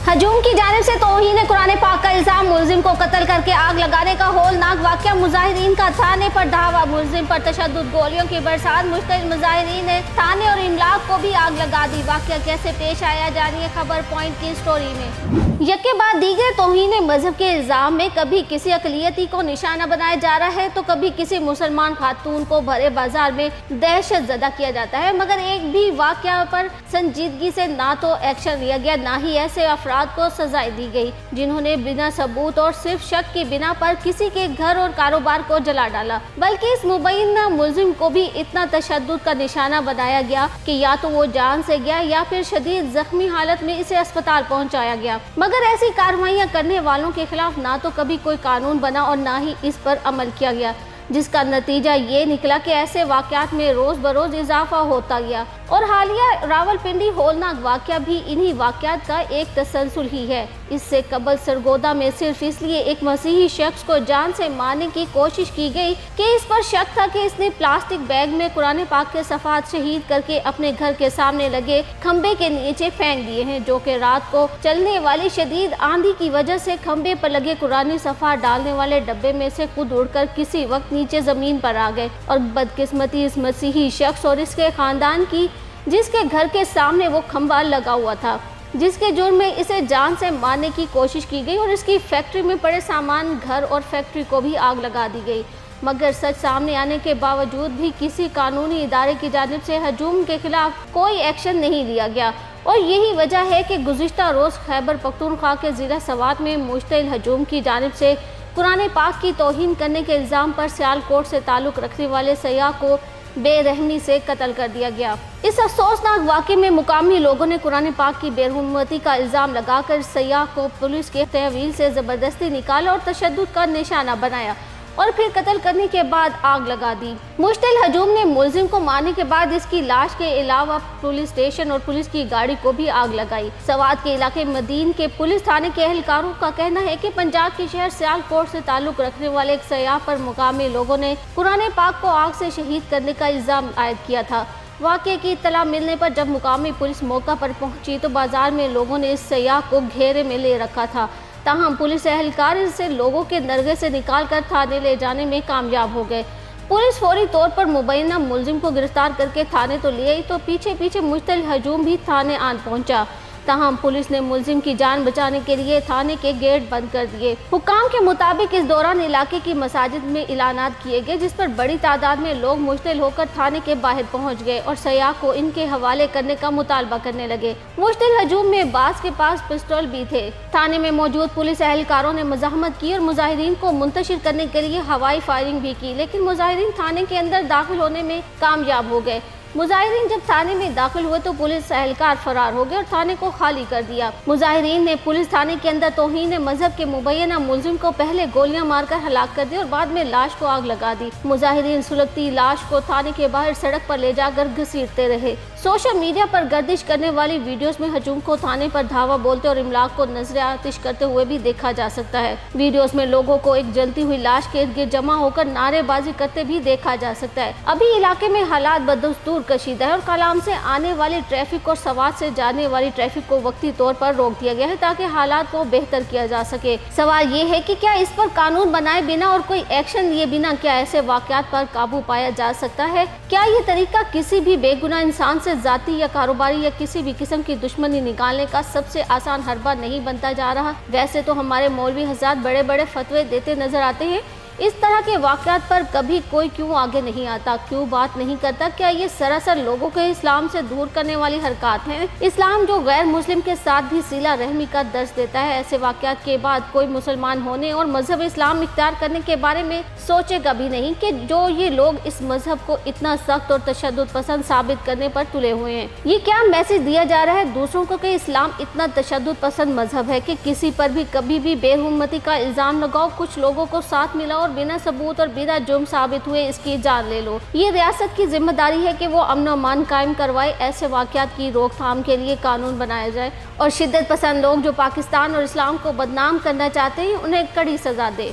हजूम की जानिब से तौहीन कुरान पाक का इल्जाम, मुलजिम को कत्ल करके आग लगाने का होलनाक वाक़या, मुजाहिरीन का थाने पर धावा, मुलजिम पर तशद्दुद, गोलियों की बरसात, मुश्तइल मुजाहिरीन ने थाने और इमलाक को भी आग लगा दी। वाक़या कैसे पेश आया, जानिए खबर पॉइंट की स्टोरी में। यके बाद दीगर तौहीन मजहब के इल्जाम में कभी किसी अक़लियती को निशाना बनाया जा रहा है तो कभी किसी मुसलमान खातून को भरे बाजार में दहशत ज़दा किया जाता है, मगर एक भी वाक़या पर संजीदगी से ना तो एक्शन लिया गया, ना ही ऐसे अफराद को सजाएं दी गई जिन्होंने बिना सबूत और सिर्फ शक की बिना पर किसी के घर और कारोबार को जला डाला, बल्कि इस मुबैना मुलजिम को भी इतना तशद्दुद का निशाना बनाया गया कि या तो वो जान से गया या फिर शदीद जख्मी हालत में इसे अस्पताल पहुंचाया गया। मगर ऐसी कार्रवाइयां करने वालों के खिलाफ ना तो कभी कोई कानून बना और ना ही इस पर अमल किया गया, जिसका नतीजा ये निकला कि ऐसे वाक़यात में रोज़ बरोज़ इजाफा होता गया। और हालिया रावलपिंडी होलनाक वाक़या भी इन्हीं वाक़यात का एक तसलसल ही है। इससे कबल सरगोदा में सिर्फ इसलिए एक मसीही शख्स को जान से मारने की कोशिश की गई कि इस पर शक था कि इसने प्लास्टिक बैग में कुरान पाक के सफ़ात शहीद करके अपने घर के सामने लगे खंबे के नीचे फेंक दिए हैं, जो कि रात को चलने वाली शदीद आंधी की वजह से खंबे पर लगे कुरानी सफ़ात डालने वाले डब्बे में से खुद उड़कर किसी वक्त नीचे ज़मीन पर आ गए। और बदकिस्मती इस मसीही शख्स और इसके ख़ानदान की, जिसके घर के सामने वो खंबा लगा हुआ था, जिसके जुर्म में इसे जान से मारने की कोशिश की गई और इसकी फैक्ट्री में पड़े सामान, घर और फैक्ट्री को भी आग लगा दी गई। मगर सच सामने आने के बावजूद भी किसी कानूनी इदारे की जानिब से हजूम के खिलाफ कोई एक्शन नहीं लिया गया। और यही वजह है कि गुज़िश्ता रोज़ खैबर पख्तूनख्वा के ज़िला सवात में मुश्तइल हजूम की जानिब से कुरान पाक की तौहीन करने के इल्ज़ाम पर सियालकोट से ताल्लुक़ रखने वाले सयाह को बेरहमी से कत्ल कर दिया गया। इस अफसोसनाक वाक़े में मुकामी लोगों ने कुरान पाक की बेरहमती का इल्ज़ाम लगाकर सयाह को पुलिस के तहवील से ज़बरदस्ती निकाला और तशद्दुद का निशाना बनाया और फिर कत्ल करने के बाद आग लगा दी। मुश्तइल हजूम ने मुलजिम को मारने के बाद इसकी लाश के अलावा पुलिस स्टेशन और पुलिस की गाड़ी को भी आग लगाई। सवात के इलाके मदीन के पुलिस थाने के एहलकारों का कहना है कि पंजाब के शहर सियालकोट से ताल्लुक़ रखने वाले एक सयाह पर मुकामी लोगों ने कुरान पाक को आग से शहीद करने का इल्ज़ाम आयद किया था। वाक़े की इत्तला मिलने पर जब मुकामी पुलिस मौका पर पहुंची तो बाजार में लोगों ने इस सयाह को घेरे में ले रखा था। ताहम पुलिस एहलकार इसे लोगों के नरगे से निकाल कर थाने ले जाने में कामयाब हो गए। पुलिस फौरी तौर पर मुबैना मुलजिम को गिरफ्तार करके थाने तो ले आई तो पीछे पीछे मुश्तइल हजूम भी थाने आन पहुंचा। ताहम पुलिस ने मुलजिम की जान बचाने के लिए थाने के गेट बंद कर दिए। हुक्काम के मुताबिक इस दौरान इलाके की मसाजिद में ऐलानात किए गए, जिस पर बड़ी तादाद में लोग मुश्तिल होकर थाने के बाहर पहुंच गए और सयाह को इनके हवाले करने का मुतालबा करने लगे। मुश्तिल हजूम में बास के पास पिस्तौल भी थे। थाने में मौजूद पुलिस एहलकारों ने मज़ाहमत की और मुजाहिरीन को मुंतशिर करने के लिए हवाई फायरिंग भी की, लेकिन मुजाहिरीन थाने के अंदर दाखिल होने में कामयाब हो गए। मुजाहिरीन जब थाने में दाखिल हुए तो पुलिस एहलकार फरार हो गए और थाने को खाली कर दिया। मुजाहिरीन ने पुलिस थाने के अंदर तौहीन मजहब के मुबैना मुलजिम को पहले गोलियां मारकर हलाक कर दिया और बाद में लाश को आग लगा दी। मुजाहिरीन सुलगती लाश को थाने के बाहर सड़क पर ले जाकर घसीटते रहे। सोशल मीडिया पर गर्दिश करने वाली वीडियोस में हजूम को थाने पर धावा बोलते और इमलाक को नजर आतिश करते हुए भी देखा जा सकता है। वीडियोस में लोगों को एक जलती हुई लाश के इर्द गिर्द जमा होकर नारेबाजी करते भी देखा जा सकता है। अभी इलाके में हालात बदस्तूर कशीदा है और कलाम से आने वाली ट्रैफिक और सवात से जाने वाली ट्रैफिक को वक्ती तौर पर रोक दिया गया है ताकि हालात को बेहतर किया जा सके। सवाल ये है कि क्या इस पर कानून बनाए बिना और कोई एक्शन लिए बिना क्या ऐसे वाक़यात पर काबू पाया जा सकता है? क्या ये तरीका किसी भी बेगुनाह इंसान से जाती या कारोबारी या किसी भी किस्म की दुश्मनी निकालने का सबसे आसान हरबा नहीं बनता जा रहा? वैसे तो हमारे मौलवी हज़रात बड़े बड़े फतवे देते नजर आते हैं, इस तरह के वाक़यात पर कभी कोई क्यों आगे नहीं आता, क्यों बात नहीं करता? क्या ये सरासर लोगों के इस्लाम से दूर करने वाली हरकत हैं? इस्लाम जो गैर मुस्लिम के साथ भी सिला रहमी का दर्स देता है, ऐसे वाक़यात के बाद कोई मुसलमान होने और मजहब इस्लाम इख्तियार करने के बारे में सोचेगा भी नहीं कि जो ये लोग इस मजहब को इतना सख्त और तशद्दुद पसंद साबित करने पर तुले हुए हैं। ये क्या मैसेज दिया जा रहा है दूसरों को कि इस्लाम इतना तशद्दुद पसंद मजहब है कि किसी पर भी कभी भी बेहुरमती का इल्ज़ाम लगाओ, कुछ लोगों को साथ मिलाओ और बिना सबूत और बिना जुर्म साबित हुए इसकी जान ले लो। ये रियासत की जिम्मेदारी है कि वो अमन और अमान कायम करवाए, ऐसे वाक़यात की रोकथाम के लिए कानून बनाया जाए और शिद्दत पसंद लोग जो पाकिस्तान और इस्लाम को बदनाम करना चाहते हैं उन्हें कड़ी सजा दे।